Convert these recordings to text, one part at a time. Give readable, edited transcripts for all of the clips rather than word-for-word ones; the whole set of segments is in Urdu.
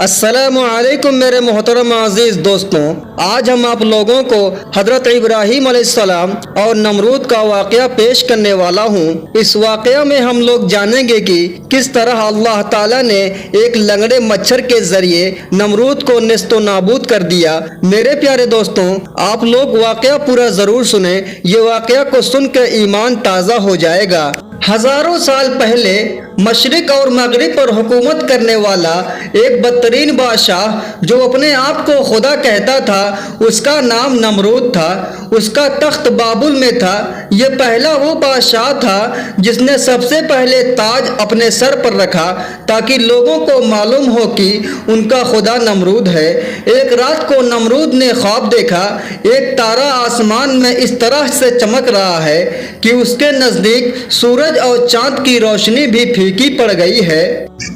السلام علیکم میرے محترم عزیز دوستوں، آج ہم آپ لوگوں کو حضرت ابراہیم علیہ السلام اور نمرود کا واقعہ پیش کرنے والا ہوں۔ اس واقعہ میں ہم لوگ جانیں گے کہ کس طرح اللہ تعالیٰ نے ایک لنگڑے مچھر کے ذریعے نمرود کو نیست و نابود کر دیا۔ میرے پیارے دوستوں، آپ لوگ واقعہ پورا ضرور سنیں، یہ واقعہ کو سن کر ایمان تازہ ہو جائے گا۔ ہزاروں سال پہلے مشرق اور مغرب پر حکومت کرنے والا ایک بدترین بادشاہ جو اپنے آپ کو خدا کہتا تھا، اس کا نام نمرود تھا۔ اس کا تخت بابل میں تھا۔ یہ پہلا وہ بادشاہ تھا جس نے سب سے پہلے تاج اپنے سر پر رکھا تاکہ لوگوں کو معلوم ہو کہ ان کا خدا نمرود ہے۔ ایک رات کو نمرود نے خواب دیکھا، ایک تارا آسمان میں اس طرح سے چمک رہا ہے کہ اس کے نزدیک سورج اور چاند کی روشنی بھی پھیکی پڑ گئی ہے۔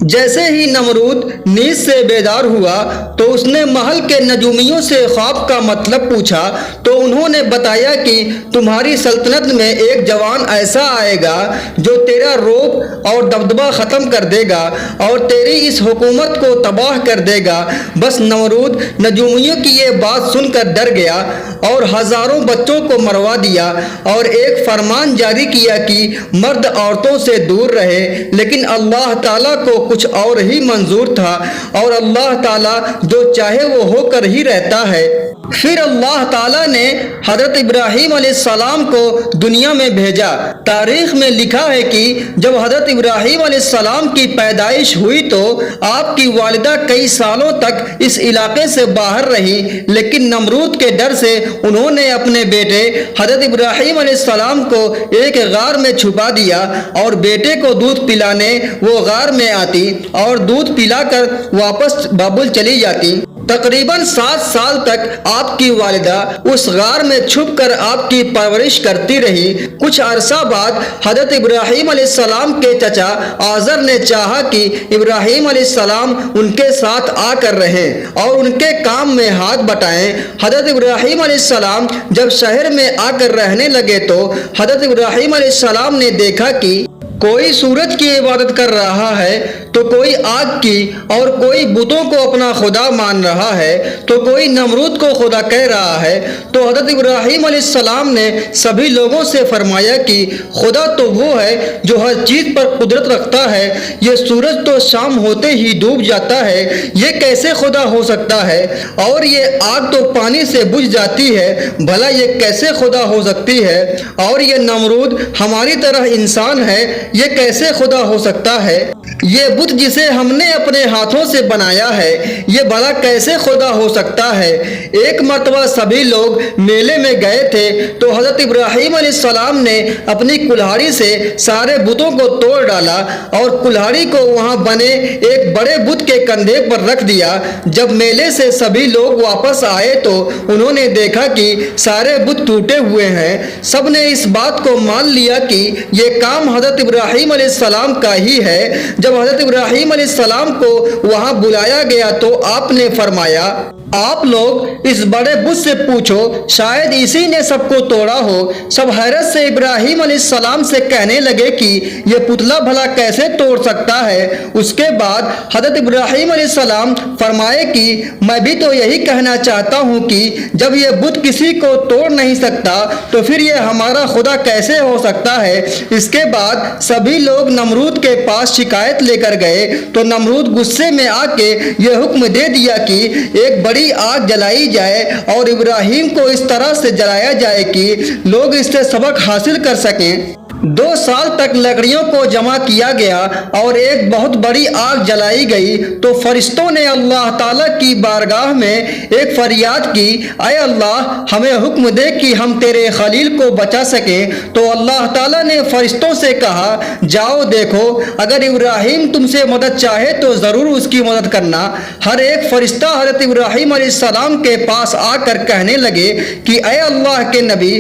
جیسے ہی نمرود نیند سے بیدار ہوا تو اس نے محل کے نجومیوں سے خواب کا مطلب پوچھا تو انہوں نے بتایا کہ تمہاری سلطنت میں ایک جوان ایسا آئے گا جو تیرا رعب اور دبدبہ ختم کر دے گا اور تیری اس حکومت کو تباہ کر دے گا۔ بس نمرود نجومیوں کی یہ بات سن کر ڈر گیا اور ہزاروں بچوں کو مروا دیا اور ایک فرمان جاری کیا کہ مرد عورتوں سے دور رہے، لیکن اللہ تعالیٰ کو کچھ اور ہی منظور تھا اور اللہ تعالیٰ جو چاہے وہ ہو کر ہی رہتا ہے۔ پھر اللہ تعالیٰ نے حضرت ابراہیم علیہ السلام کو دنیا میں بھیجا۔ تاریخ میں لکھا ہے کہ جب حضرت ابراہیم علیہ السلام کی پیدائش ہوئی تو آپ کی والدہ کئی سالوں تک اس علاقے سے باہر رہی، لیکن نمرود کے ڈر سے انہوں نے اپنے بیٹے حضرت ابراہیم علیہ السلام کو ایک غار میں چھپا دیا اور بیٹے کو دودھ پلانے وہ غار میں آتی اور دودھ پلا کر واپس بابل چلی جاتی۔ تقریباً 7 سال تک آپ کی والدہ اس غار میں چھپ کر آپ کی پرورش کرتی رہی۔ کچھ عرصہ بعد حضرت ابراہیم علیہ السلام کے چچا آزر نے چاہا کہ ابراہیم علیہ السلام ان کے ساتھ آ کر رہیں اور ان کے کام میں ہاتھ بٹائیں۔ حضرت ابراہیم علیہ السلام جب شہر میں آ کر رہنے لگے تو حضرت ابراہیم علیہ السلام نے دیکھا کہ کوئی سورج کی عبادت کر رہا ہے تو کوئی آگ کی، اور کوئی بتوں کو اپنا خدا مان رہا ہے تو کوئی نمرود کو خدا کہہ رہا ہے۔ تو حضرت ابراہیم علیہ السلام نے سبھی لوگوں سے فرمایا کہ خدا تو وہ ہے جو ہر چیز پر قدرت رکھتا ہے۔ یہ سورج تو شام ہوتے ہی ڈوب جاتا ہے، یہ کیسے خدا ہو سکتا ہے؟ اور یہ آگ تو پانی سے بجھ جاتی ہے، بھلا یہ کیسے خدا ہو سکتی ہے؟ اور یہ نمرود ہماری طرح انسان ہے، یہ کیسے خدا ہو سکتا ہے؟ یہ بت جسے ہم نے اپنے ہاتھوں سے بنایا ہے، یہ بھلا کیسے خدا ہو سکتا ہے؟ ایک مرتبہ سبھی لوگ میلے میں گئے تھے تو حضرت ابراہیم علیہ السلام نے اپنی کلہاڑی سے سارے بتوں کو توڑ ڈالا اور کلہاڑی کو وہاں بنے ایک بڑے بت کے کندھے پر رکھ دیا۔ جب میلے سے سبھی لوگ واپس آئے تو انہوں نے دیکھا کہ سارے بت ٹوٹے ہوئے ہیں۔ سب نے اس بات کو مان لیا کہ یہ کام حضرت ابراہیم علیہ السلام کا ہی ہے۔ جب حضرت ابراہیم علیہ السلام کو وہاں بلایا گیا تو آپ نے فرمایا، آپ لوگ اس بڑے بت سے پوچھو، شاید اسی نے سب کو توڑا ہو۔ سب حیرت سے ابراہیم علیہ السلام سے کہنے لگے کہ یہ پتلا بھلا کیسے توڑ سکتا ہے؟ اس کے بعد حضرت ابراہیم علیہ السلام فرمائے کہ میں بھی تو یہی کہنا چاہتا ہوں کہ جب یہ بت کسی کو توڑ نہیں سکتا تو پھر یہ ہمارا خدا کیسے ہو سکتا ہے؟ اس کے بعد سبھی لوگ نمرود کے پاس شکایت لے کر گئے تو نمرود غصے میں آ کے یہ حکم دے دیا کہ ایک بڑی آگ جلائی جائے اور ابراہیم کو اس طرح سے جلایا جائے کہ لوگ اس سے سبق حاصل کر سکیں۔ 2 سال تک لکڑیوں کو جمع کیا گیا اور ایک بہت بڑی آگ جلائی گئی تو فرشتوں نے اللہ تعالیٰ کی بارگاہ میں ایک فریاد کی، اے اللہ ہمیں حکم دے کہ ہم تیرے خلیل کو بچا سکیں۔ تو اللہ تعالیٰ نے فرشتوں سے کہا، جاؤ دیکھو، اگر ابراہیم تم سے مدد چاہے تو ضرور اس کی مدد کرنا۔ ہر ایک فرشتہ حضرت ابراہیم علیہ السلام کے پاس آ کر کہنے لگے کہ اے اللہ کے نبی،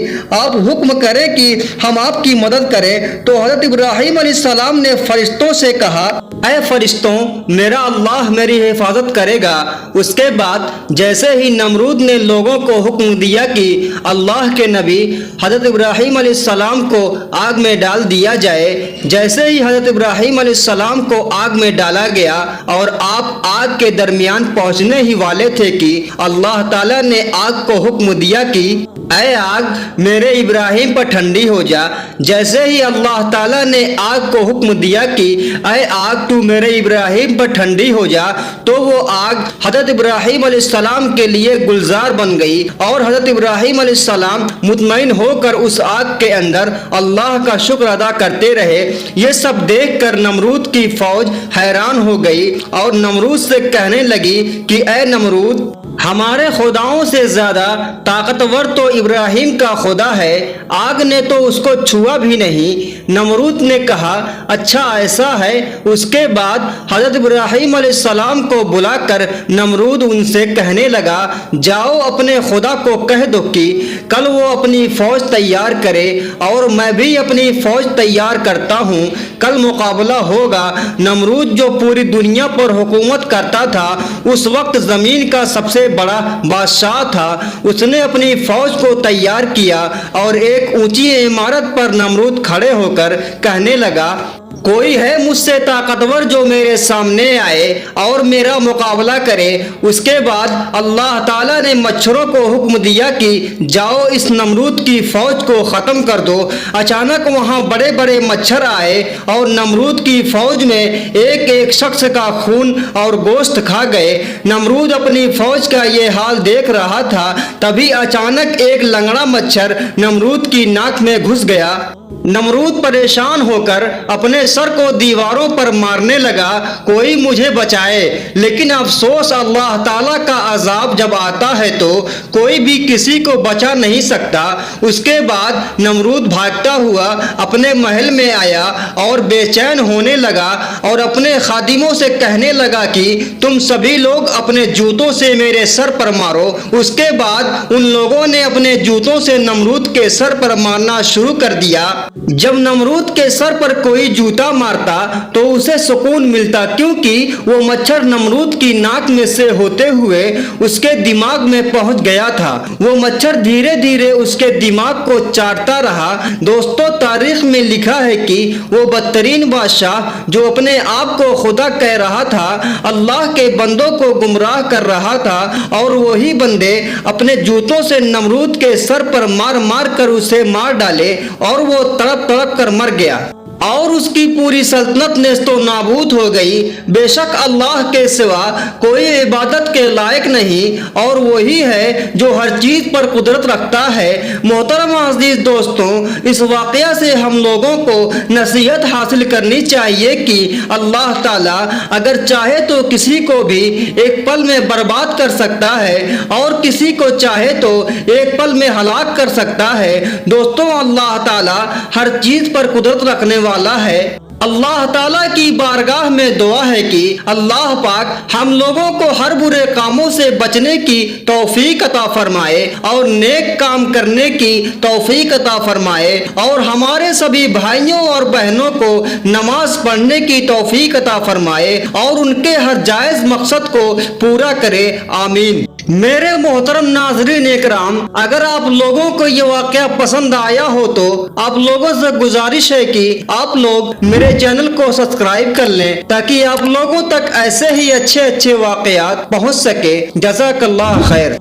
آپ حکم کریں کہ ہم آپ کی مدد کرے تو حضرت ابراہیم علیہ السلام نے فرشتوں سے کہا اے فرشتوں میرا اللہ میری حفاظت کرے گا۔ اس کے بعد جیسے ہی نمرود نے لوگوں کو حکم دیا کہ اللہ کے نبی حضرت ابراہیم علیہ السلام کو آگ میں ڈال دیا جائے، جیسے ہی حضرت ابراہیم علیہ السلام کو آگ میں ڈالا گیا اور آپ آگ کے درمیان پہنچنے ہی والے تھے کہ اللہ تعالیٰ نے آگ کو حکم دیا کہ اے آگ میرے ابراہیم پر ٹھنڈی ہو جا۔ جیسے ہی اللہ تعالیٰ نے آگ کو حکم دیا کہ اے آگ تو میرے ابراہیم پر ٹھنڈی ہو جا، تو وہ آگ حضرت ابراہیم علیہ السلام کے لیے گلزار بن گئی اور حضرت ابراہیم علیہ السلام مطمئن ہو کر اس آگ کے اندر اللہ کا شکر ادا کرتے رہے۔ یہ سب دیکھ کر نمرود کی فوج حیران ہو گئی اور نمرود سے کہنے لگی کہ اے نمرود ہمارے خداؤں سے زیادہ طاقتور تو ابراہیم کا خدا ہے، آگ نے تو اس کو چھوا بھی نہیں۔ نمرود نے کہا اچھا ایسا ہے۔ اس کے بعد حضرت ابراہیم علیہ السلام کو بلا کر نمرود ان سے کہنے لگا جاؤ اپنے خدا کو کہہ دو کہ کل وہ اپنی فوج تیار کرے اور میں بھی اپنی فوج تیار کرتا ہوں، کل مقابلہ ہوگا۔ نمرود جو پوری دنیا پر حکومت کرتا تھا، اس وقت زمین کا سب سے بڑا بادشاہ تھا، اس نے اپنی فوج کو تیار کیا اور ایک اونچی عمارت پر نمرود کھڑے ہو کر کہنے لگا کوئی ہے مجھ سے طاقتور جو میرے سامنے آئے اور میرا مقابلہ کرے۔ اس کے بعد اللہ تعالیٰ نے مچھروں کو حکم دیا کہ جاؤ اس نمرود کی فوج کو ختم کر دو۔ اچانک وہاں بڑے بڑے مچھر آئے اور نمرود کی فوج میں ایک ایک شخص کا خون اور گوشت کھا گئے۔ نمرود اپنی فوج کا یہ حال دیکھ رہا تھا، تبھی اچانک ایک لنگڑا مچھر نمرود کی ناک میں گھس گیا۔ نمرود پریشان ہو کر اپنے سر کو دیواروں پر مارنے لگا کوئی مجھے بچائے، لیکن افسوس اللہ تعالیٰ کا عذاب جب آتا ہے تو کوئی بھی کسی کو بچا نہیں سکتا۔ اس کے بعد نمرود بھاگتا ہوا اپنے محل میں آیا اور بے چین ہونے لگا اور اپنے خادموں سے کہنے لگا کہ تم سبھی لوگ اپنے جوتوں سے میرے سر پر مارو۔ اس کے بعد ان لوگوں نے اپنے جوتوں سے نمرود کے سر پر مارنا شروع کر دیا۔ جب نمرود کے سر پر کوئی جوتا مارتا تو اسے سکون ملتا، کیونکہ وہ مچھر نمرود کی ناک میں سے ہوتے ہوئے اس کے دماغ میں پہنچ گیا تھا۔ وہ مچھر دھیرے دھیرے اس کے دماغ کو چاٹتا رہا۔ دوستو تاریخ میں لکھا ہے کہ وہ بدترین بادشاہ جو اپنے آپ کو خدا کہہ رہا تھا، اللہ کے بندوں کو گمراہ کر رہا تھا، اور وہی بندے اپنے جوتوں سے نمرود کے سر پر مار مار کر اسے مار ڈالے اور وہ تڑپ تڑپ کر مر گیا اور اس کی پوری سلطنت نیست و نابود ہو گئی۔ بے شک اللہ کے سوا کوئی عبادت کے لائق نہیں اور وہی ہے جو ہر چیز پر قدرت رکھتا ہے۔ محترم عزیز دوستوں، اس واقعہ سے ہم لوگوں کو نصیحت حاصل کرنی چاہیے کہ اللہ تعالیٰ اگر چاہے تو کسی کو بھی ایک پل میں برباد کر سکتا ہے اور کسی کو چاہے تو ایک پل میں ہلاک کر سکتا ہے۔ دوستوں اللہ تعالیٰ ہر چیز پر قدرت رکھنے والا ہے۔ اللہ تعالیٰ کی بارگاہ میں دعا ہے کہ اللہ پاک ہم لوگوں کو ہر برے کاموں سے بچنے کی توفیق عطا فرمائے اور نیک کام کرنے کی توفیق عطا فرمائے اور ہمارے سبھی بھائیوں اور بہنوں کو نماز پڑھنے کی توفیق عطا فرمائے اور ان کے ہر جائز مقصد کو پورا کرے، آمین۔ میرے محترم ناظرین اکرام، اگر آپ لوگوں کو یہ واقعہ پسند آیا ہو تو آپ لوگوں سے گزارش ہے کہ آپ لوگ میرے چینل کو سبسکرائب کر لیں تاکہ آپ لوگوں تک ایسے ہی اچھے واقعات پہنچ سکے۔ جزاک اللہ خیر۔